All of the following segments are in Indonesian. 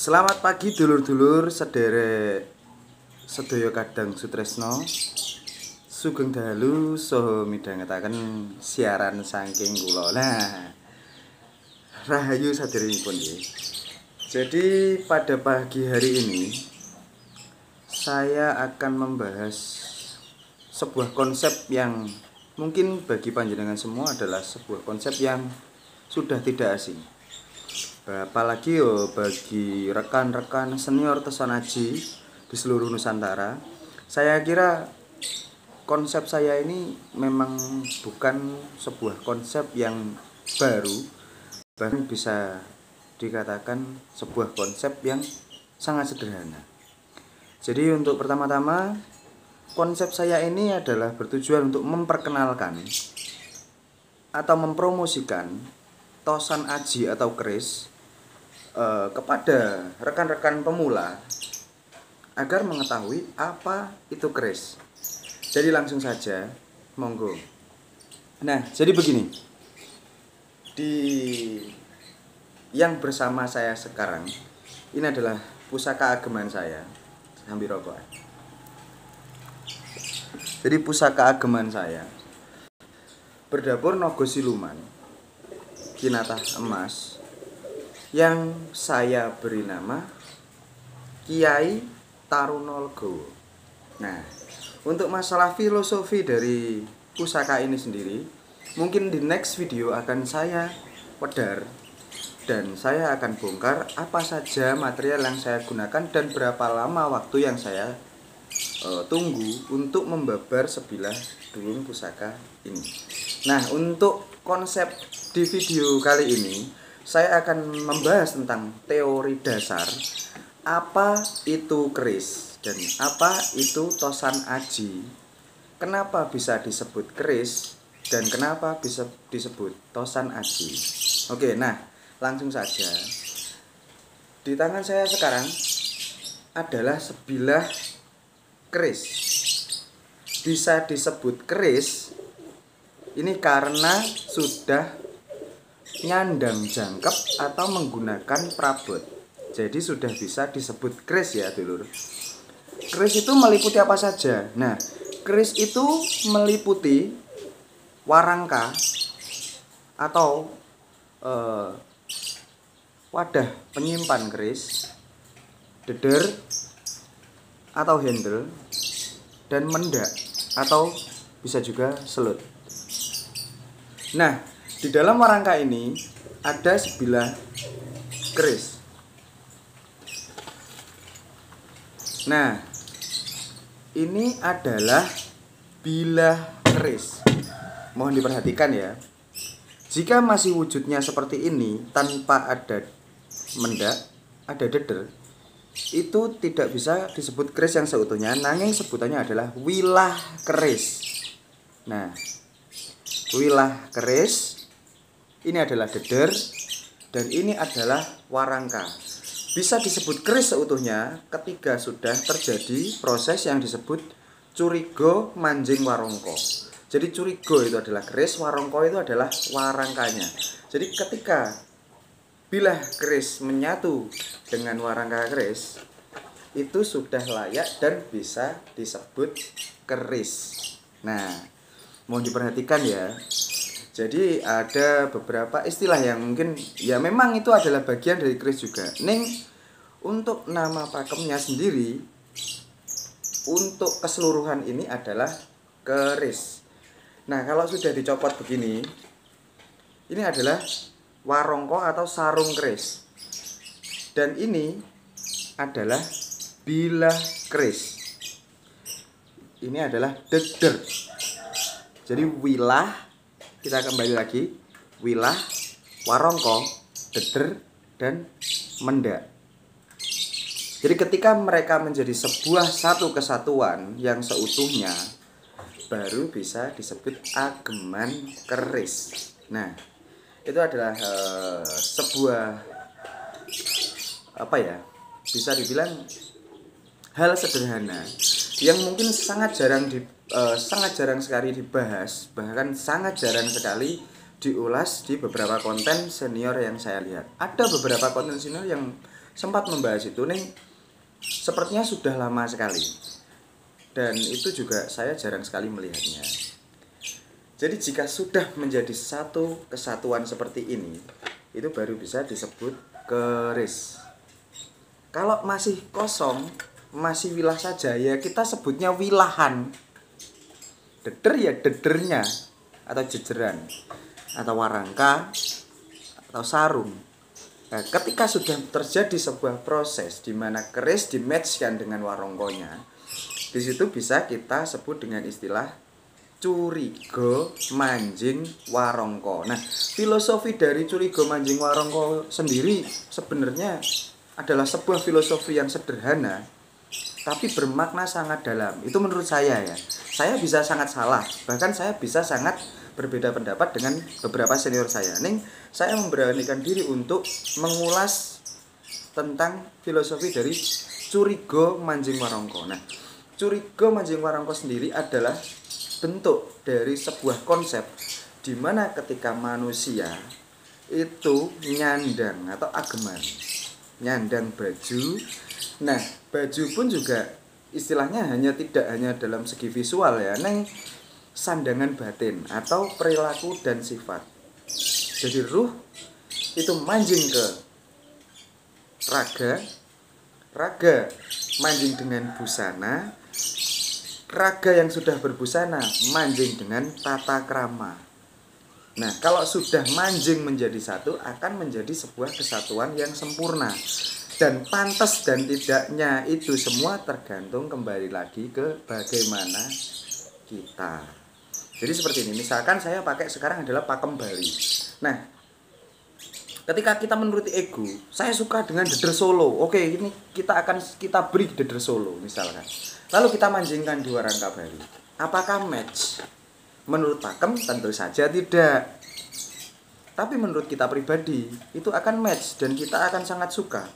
Selamat pagi dulur-dulur sederek sedaya kadang sutresno. Sugeng dalu saha midhangetaken siaran saking kula. Nah, rahayu sadèrèngipun nggih. Jadi pada pagi hari ini saya akan membahas sebuah konsep yang mungkin bagi panjenengan semua adalah sebuah konsep yang sudah tidak asing. Apalagi bagi rekan-rekan senior Tesonaji di seluruh Nusantara. Saya kira konsep saya ini memang bukan sebuah konsep yang baru, bahkan bisa dikatakan sebuah konsep yang sangat sederhana. Jadi untuk pertama-tama, konsep saya ini adalah bertujuan untuk memperkenalkan atau mempromosikan tosan aji atau keris kepada rekan-rekan pemula agar mengetahui apa itu keris. Jadi langsung saja, monggo. Nah, jadi begini. Di yang bersama saya sekarang ini adalah pusaka ageman saya. Sambil rokok. Jadi pusaka ageman saya berdapur Naga Siluman Kinatah Emas yang saya beri nama Kiai Tarunolgowo. Nah, untuk masalah filosofi dari pusaka ini sendiri, mungkin di next video akan saya wedar dan saya akan bongkar apa saja material yang saya gunakan dan berapa lama waktu yang saya tunggu untuk membabar sebilah dulung pusaka ini. Nah, untuk konsep di video kali ini saya akan membahas tentang teori dasar apa itu keris dan apa itu tosan aji. Kenapa bisa disebut keris dan kenapa bisa disebut tosan aji. Oke, nah langsung saja. Di tangan saya sekarang adalah sebilah keris. Bisa disebut keris ini karena sudah nyandang jangkep atau menggunakan prabot. Jadi sudah bisa disebut keris ya dulur. Keris itu meliputi apa saja? Nah, keris itu meliputi warangka atau wadah penyimpan keris, deder atau handle, dan mendak atau bisa juga selut. Nah, di dalam warangka ini ada sebilah keris. Nah, ini adalah bilah keris. Mohon diperhatikan ya. Jika masih wujudnya seperti ini tanpa ada mendak, ada deder, itu tidak bisa disebut keris yang seutuhnya, nanging sebutannya adalah wilah keris. Nah, wilah keris ini adalah deder dan ini adalah warangka. Bisa disebut keris seutuhnya ketika sudah terjadi proses yang disebut curigo manjing warongko. Jadi curigo itu adalah keris, warongko itu adalah warangkanya. Jadi ketika bilah keris menyatu dengan warangka keris, itu sudah layak dan bisa disebut keris. Nah, mohon diperhatikan ya. Jadi ada beberapa istilah yang mungkin ya memang itu adalah bagian dari keris juga. Ning untuk nama pakemnya sendiri untuk keseluruhan ini adalah keris. Nah, kalau sudah dicopot begini, ini adalah warongko atau sarung keris. Dan ini adalah bilah keris. Ini adalah deder. Jadi wilah, kita kembali lagi, wilah, warongko, deder, dan mendak. Jadi ketika mereka menjadi sebuah satu kesatuan yang seutuhnya, baru bisa disebut ageman keris. Nah, itu adalah sebuah bisa dibilang hal sederhana yang mungkin sangat jarang sekali dibahas, bahkan sangat jarang sekali diulas di beberapa konten senior yang saya lihat. Ada beberapa konten senior yang sempat membahas itu nih, sepertinya sudah lama sekali. Dan itu juga saya jarang sekali melihatnya. Jadi jika sudah menjadi satu kesatuan seperti ini, itu baru bisa disebut keris. Kalau masih kosong, masih wilah saja, ya kita sebutnya wilahan. Deder ya dedernya, atau jejeran, atau warangka, atau sarung. Nah, ketika sudah terjadi sebuah proses di mana keris dimatchkan dengan warongkonya, di situ bisa kita sebut dengan istilah curiga manjing warongko. Nah, filosofi dari curiga manjing warongko sendiri sebenarnya adalah sebuah filosofi yang sederhana tapi bermakna sangat dalam. Itu menurut saya ya. Saya bisa sangat salah, bahkan saya bisa sangat berbeda pendapat dengan beberapa senior saya. Ning, saya memberanikan diri untuk mengulas tentang filosofi dari curiga manjing warongko. Nah, curiga manjing warongko sendiri adalah bentuk dari sebuah konsep di mana ketika manusia itu nyandang atau ageman, nyandang baju. Nah, baju pun juga istilahnya tidak hanya dalam segi visual ya, neng sandangan batin atau perilaku dan sifat. Jadi ruh itu manjing ke raga, raga manjing dengan busana, raga yang sudah berbusana manjing dengan tata krama. Nah, kalau sudah manjing menjadi satu, akan menjadi sebuah kesatuan yang sempurna. Dan pantas dan tidaknya itu semua tergantung kembali lagi ke bagaimana kita. Jadi seperti ini, misalkan saya pakai sekarang adalah pakem Bali. Nah, ketika kita menuruti ego, saya suka dengan deder solo. Oke, ini kita beri deder solo misalkan. Lalu kita manjingkan dua rangka Bali. Apakah match? Menurut pakem tentu saja tidak. Tapi menurut kita pribadi itu akan match dan kita akan sangat suka.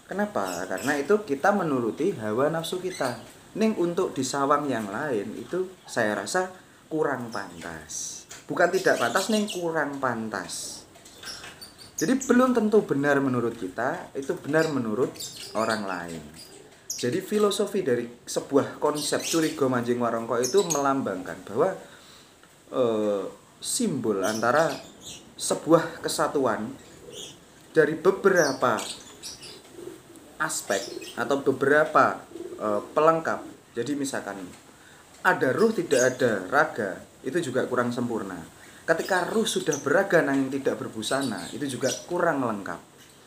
Kenapa? Karena itu kita menuruti hawa nafsu kita. Ning untuk disawang yang lain itu saya rasa kurang pantas. Bukan tidak pantas, ning kurang pantas. Jadi belum tentu benar menurut kita, itu benar menurut orang lain. Jadi filosofi dari sebuah konsep curiga manjing warongko itu melambangkan bahwa simbol antara sebuah kesatuan dari beberapa aspek atau beberapa pelengkap. Jadi misalkan ada ruh tidak ada raga, itu juga kurang sempurna. Ketika ruh sudah beraga namun tidak berbusana, itu juga kurang lengkap.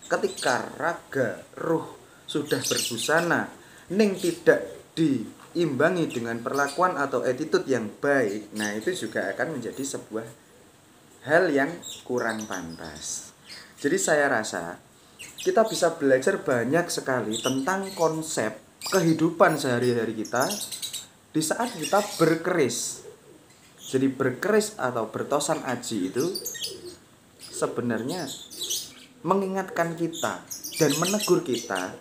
Ketika raga ruh sudah berbusana ning tidak diimbangi dengan perlakuan atau attitude yang baik, nah itu juga akan menjadi sebuah hal yang kurang pantas. Jadi saya rasa kita bisa belajar banyak sekali tentang konsep kehidupan sehari-hari kita di saat kita berkeris. Jadi berkeris atau bertosan aji itu sebenarnya mengingatkan kita dan menegur kita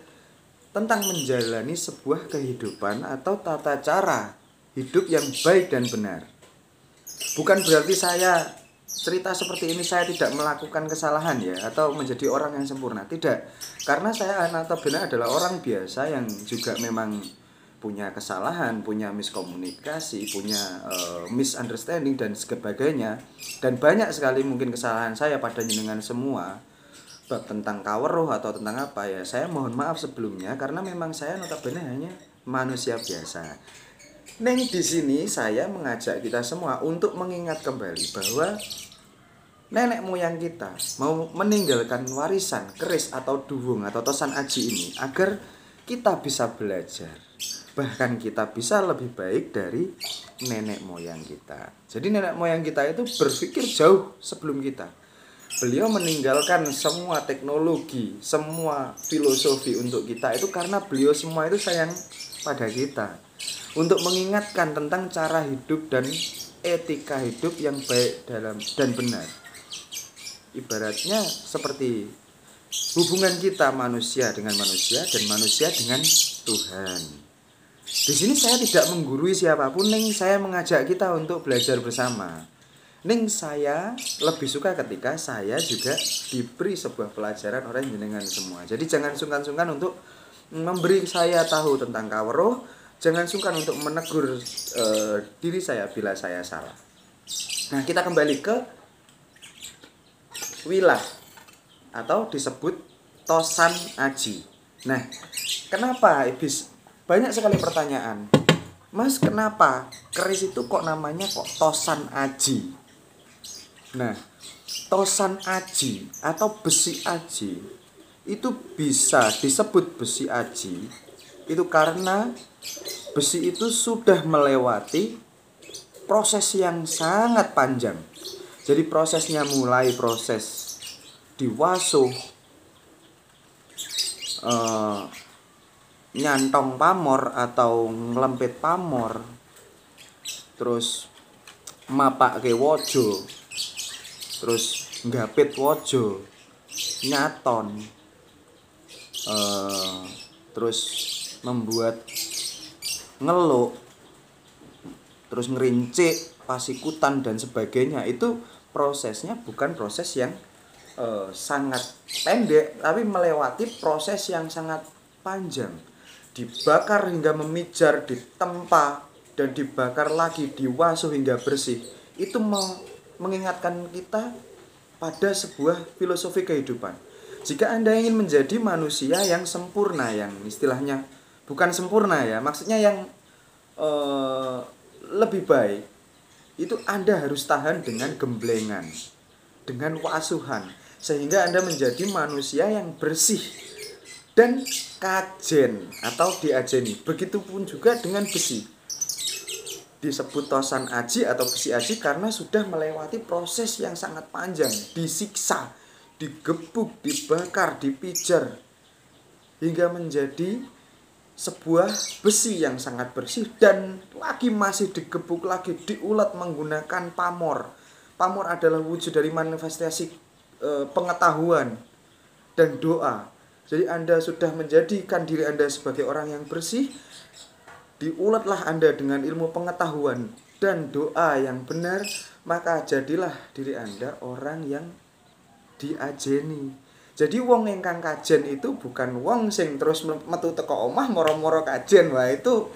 tentang menjalani sebuah kehidupan atau tata cara hidup yang baik dan benar. Bukan berarti saya cerita seperti ini saya tidak melakukan kesalahan ya, atau menjadi orang yang sempurna, tidak. Karena saya notabene adalah orang biasa yang juga memang punya kesalahan, punya miskomunikasi, punya misunderstanding dan sebagainya. Dan banyak sekali mungkin kesalahan saya pada jenengan semua bab tentang kaweruh atau tentang apa ya. Saya mohon maaf sebelumnya karena memang saya notabene hanya manusia biasa. Neng di sini saya mengajak kita semua untuk mengingat kembali bahwa nenek moyang kita mau meninggalkan warisan keris atau duwung atau tosan aji ini agar kita bisa belajar. Bahkan kita bisa lebih baik dari nenek moyang kita. Jadi nenek moyang kita itu berpikir jauh sebelum kita. Beliau meninggalkan semua teknologi, semua filosofi untuk kita itu karena beliau semua itu sayang pada kita. Untuk mengingatkan tentang cara hidup dan etika hidup yang baik dan benar. Ibaratnya seperti hubungan kita manusia dengan manusia dan manusia dengan Tuhan. Di sini saya tidak menggurui siapapun, saya mengajak kita untuk belajar bersama. Ning saya lebih suka ketika saya juga diberi sebuah pelajaran oleh jenengan semua. Jadi jangan sungkan-sungkan untuk memberi saya tahu tentang kawruh, jangan sungkan untuk menegur diri saya bila saya salah. Nah, kita kembali ke wilah atau disebut tosan aji. Nah, kenapa banyak sekali pertanyaan. Mas, kenapa keris itu kok namanya kok tosan aji? Nah, tosan aji atau besi aji itu bisa disebut besi aji itu karena besi itu sudah melewati proses yang sangat panjang. Jadi prosesnya mulai proses diwasuh, nyantong pamor atau ngelempit pamor, terus mapake wojo, terus nggapit wojo, nyaton, terus membuat ngeluk, terus ngerincik, pasikutan dan sebagainya. Itu prosesnya bukan proses yang sangat pendek, tapi melewati proses yang sangat panjang. Dibakar hingga memijar, ditempa, dan dibakar lagi, diwasuh hingga bersih. Itu mengingatkan kita pada sebuah filosofi kehidupan. Jika Anda ingin menjadi manusia yang sempurna, yang istilahnya bukan sempurna ya, maksudnya yang lebih baik, itu Anda harus tahan dengan gemblengan, dengan wasuhan, sehingga Anda menjadi manusia yang bersih dan kajen atau diajeni. Begitupun juga dengan besi. Disebut tosan aji atau besi aji karena sudah melewati proses yang sangat panjang, disiksa, digebuk, dibakar, dipijar, hingga menjadi sebuah besi yang sangat bersih dan lagi masih digebuk lagi, diulat menggunakan pamor. Pamor adalah wujud dari manifestasi pengetahuan dan doa. Jadi Anda sudah menjadikan diri Anda sebagai orang yang bersih, diulatlah Anda dengan ilmu pengetahuan dan doa yang benar, maka jadilah diri Anda orang yang diajeni. Jadi wong ingkang kajen itu bukan wong sing terus metu teko omah moro-moro kajen. Wah, itu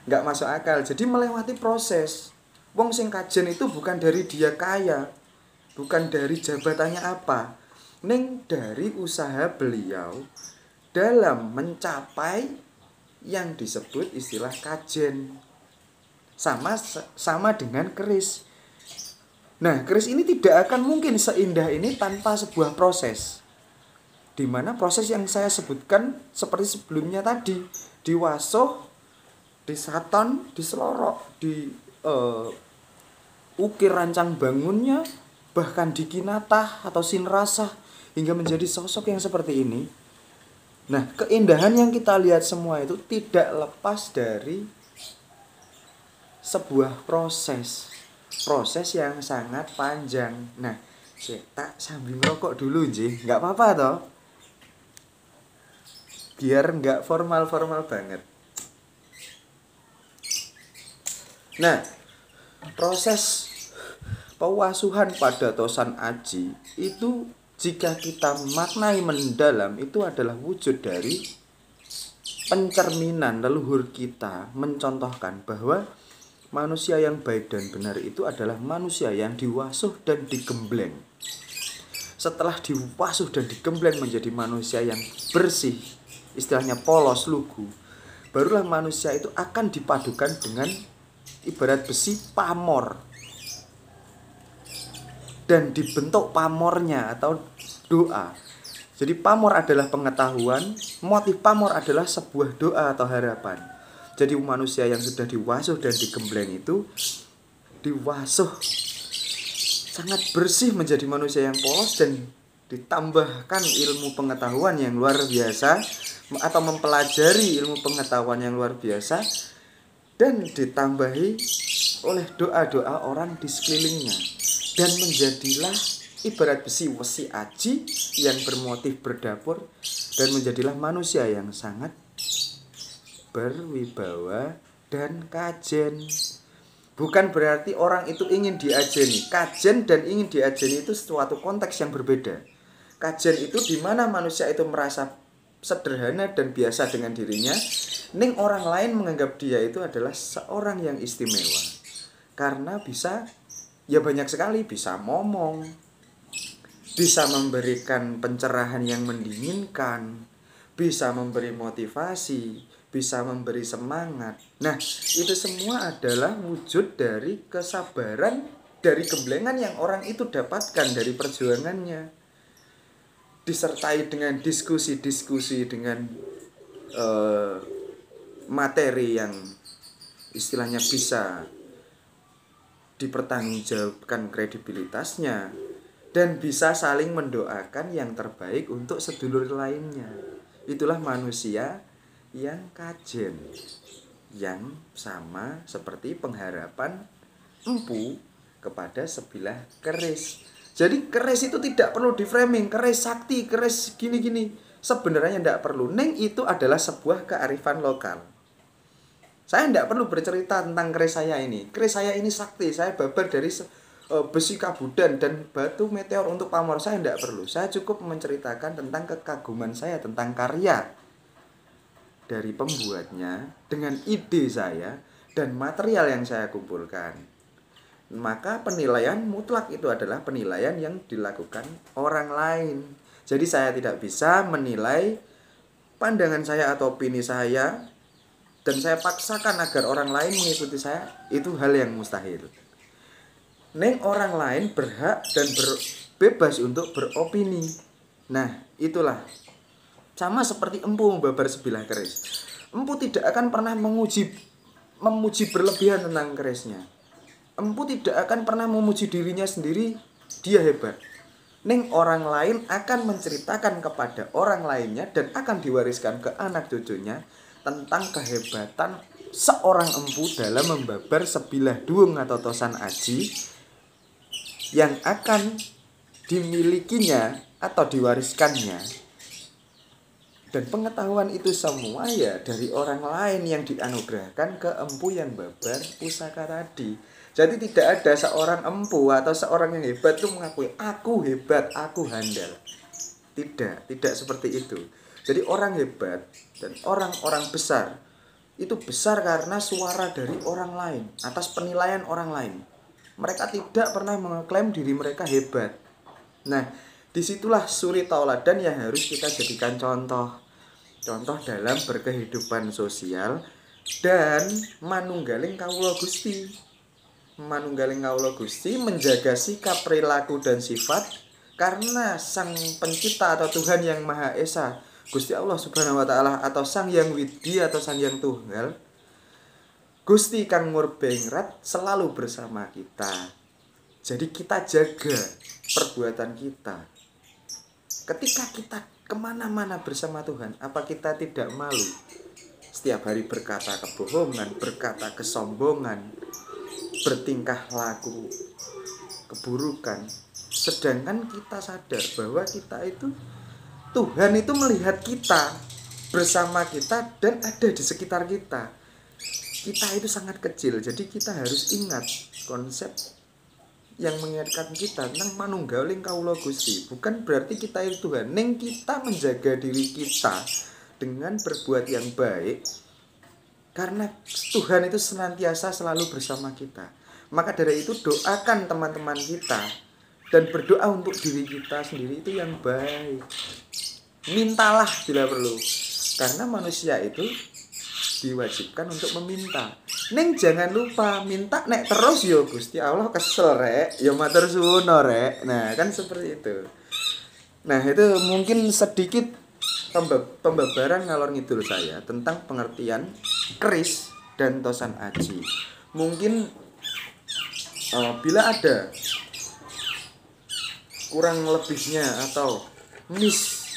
enggak masuk akal. Jadi melewati proses. Wong sing kajen itu bukan dari dia kaya, bukan dari jabatannya apa, ning dari usaha beliau dalam mencapai yang disebut istilah kajen. Sama dengan keris. Nah, keris ini tidak akan mungkin seindah ini tanpa sebuah proses. Di mana proses yang saya sebutkan seperti sebelumnya tadi, diwasuh, disaton, diselorok, ukir rancang bangunnya, bahkan dikinatah atau sinrasah hingga menjadi sosok yang seperti ini. Nah, keindahan yang kita lihat semua itu tidak lepas dari sebuah proses yang sangat panjang. Nah, tak sambil ngerokok dulu nggih, nggak apa-apa toh, biar nggak formal-formal banget. Nah, proses pewasuhan pada tosan aji itu jika kita maknai mendalam itu adalah wujud dari pencerminan leluhur kita, mencontohkan bahwa manusia yang baik dan benar itu adalah manusia yang diwasuh dan digembleng. Setelah diwasuh dan digembleng menjadi manusia yang bersih, istilahnya polos, lugu, barulah manusia itu akan dipadukan dengan ibarat besi pamor. Dan dibentuk pamornya atau doa. Jadi pamor adalah pengetahuan, motif pamor adalah sebuah doa atau harapan. Jadi manusia yang sudah diwasuh dan digembleng itu diwasuh sangat bersih menjadi manusia yang polos dan ditambahkan ilmu pengetahuan yang luar biasa atau mempelajari ilmu pengetahuan yang luar biasa dan ditambahi oleh doa-doa orang di sekelilingnya. Dan menjadilah ibarat besi aji yang bermotif berdapur dan menjadilah manusia yang sangat berwibawa dan kajen. Bukan berarti orang itu ingin diajeni. Kajen dan ingin diajeni itu suatu konteks yang berbeda. Kajen itu di mana manusia itu merasa sederhana dan biasa dengan dirinya, ning orang lain menganggap dia itu adalah seorang yang istimewa. Karena bisa, ya banyak sekali, bisa ngomong, bisa memberikan pencerahan yang mendinginkan, bisa memberi motivasi, bisa memberi semangat. Nah, itu semua adalah wujud dari kesabaran, dari gemblengan yang orang itu dapatkan dari perjuangannya. Disertai dengan diskusi-diskusi dengan materi yang istilahnya bisa dipertanggungjawabkan kredibilitasnya, dan bisa saling mendoakan yang terbaik untuk sedulur lainnya. Itulah manusia yang kajen, yang sama seperti pengharapan empu kepada sebilah keris. Jadi keris itu tidak perlu di framing, keris sakti, keris gini-gini. Sebenarnya tidak perlu. Neng itu adalah sebuah kearifan lokal. Saya tidak perlu bercerita tentang keris saya ini. Keris saya ini sakti, saya babar dari besi kabudan dan batu meteor untuk pamor. Saya tidak perlu. Saya cukup menceritakan tentang kekaguman saya, tentang karya dari pembuatnya, dengan ide saya dan material yang saya kumpulkan. Maka penilaian mutlak itu adalah penilaian yang dilakukan orang lain. Jadi saya tidak bisa menilai pandangan saya atau opini saya dan saya paksakan agar orang lain mengikuti saya. Itu hal yang mustahil. Neng orang lain berhak dan bebas untuk beropini. Nah, itulah sama seperti empu membabar sebilah keris. Empu tidak akan pernah memuji berlebihan tentang kerisnya. Empu tidak akan pernah memuji dirinya sendiri, dia hebat. Neng orang lain akan menceritakan kepada orang lainnya dan akan diwariskan ke anak cucunya tentang kehebatan seorang empu dalam membabar sebilah duung atau tosan aji yang akan dimilikinya atau diwariskannya. Dan pengetahuan itu semua ya dari orang lain yang dianugerahkan ke empu yang babar pusaka tadi. Jadi tidak ada seorang empu atau seorang yang hebat itu mengakui aku hebat, aku handal. Tidak seperti itu. Jadi orang hebat dan orang-orang besar itu besar karena suara dari orang lain, atas penilaian orang lain. Mereka tidak pernah mengklaim diri mereka hebat. Nah, disitulah suri tauladan yang harus kita jadikan contoh dalam berkehidupan sosial dan manunggaling kawula Gusti. Manunggaling kawula Gusti menjaga sikap, perilaku dan sifat karena Sang Pencipta atau Tuhan yang Maha Esa, Gusti Allah Subhanahu wa taala, atau Sang Yang Widi atau Sang Yang Tunggal, Gusti Kang Murbengrat selalu bersama kita. Jadi kita jaga perbuatan kita. Ketika kita kemana-mana bersama Tuhan, apa kita tidak malu setiap hari berkata kebohongan, berkata kesombongan, bertingkah laku keburukan, sedangkan kita sadar bahwa kita itu, Tuhan itu melihat kita, bersama kita dan ada di sekitar kita. Kita itu sangat kecil, jadi kita harus ingat konsep yang mengingatkan kita tentang manunggaling kawula Gusti. Bukan berarti kita itu Tuhan, ning kita menjaga diri kita dengan berbuat yang baik. Karena Tuhan itu senantiasa selalu bersama kita. Maka dari itu doakan teman-teman kita dan berdoa untuk diri kita sendiri itu yang baik. Mintalah bila perlu. Karena manusia itu diwajibkan untuk meminta. Neng jangan lupa minta nek terus yo Gusti Allah kesel rek. Yo matur suwun rek. Nah, kan seperti itu. Nah, itu mungkin sedikit pembabaran ngalor ngidul saya tentang pengertian keris dan tosan aji. Mungkin bila ada kurang lebihnya atau miss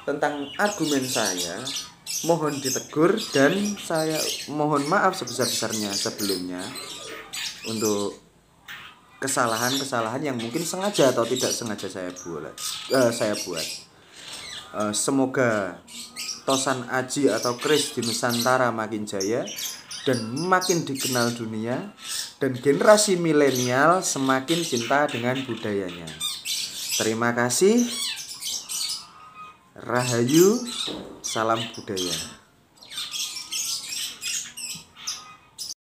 tentang argumen saya, mohon ditegur dan saya mohon maaf sebesar-besarnya sebelumnya untuk kesalahan-kesalahan yang mungkin sengaja atau tidak sengaja saya buat. Semoga tosan aji atau keris di Nusantara makin jaya dan makin dikenal dunia, dan generasi milenial semakin cinta dengan budayanya. Terima kasih. Rahayu, salam budaya.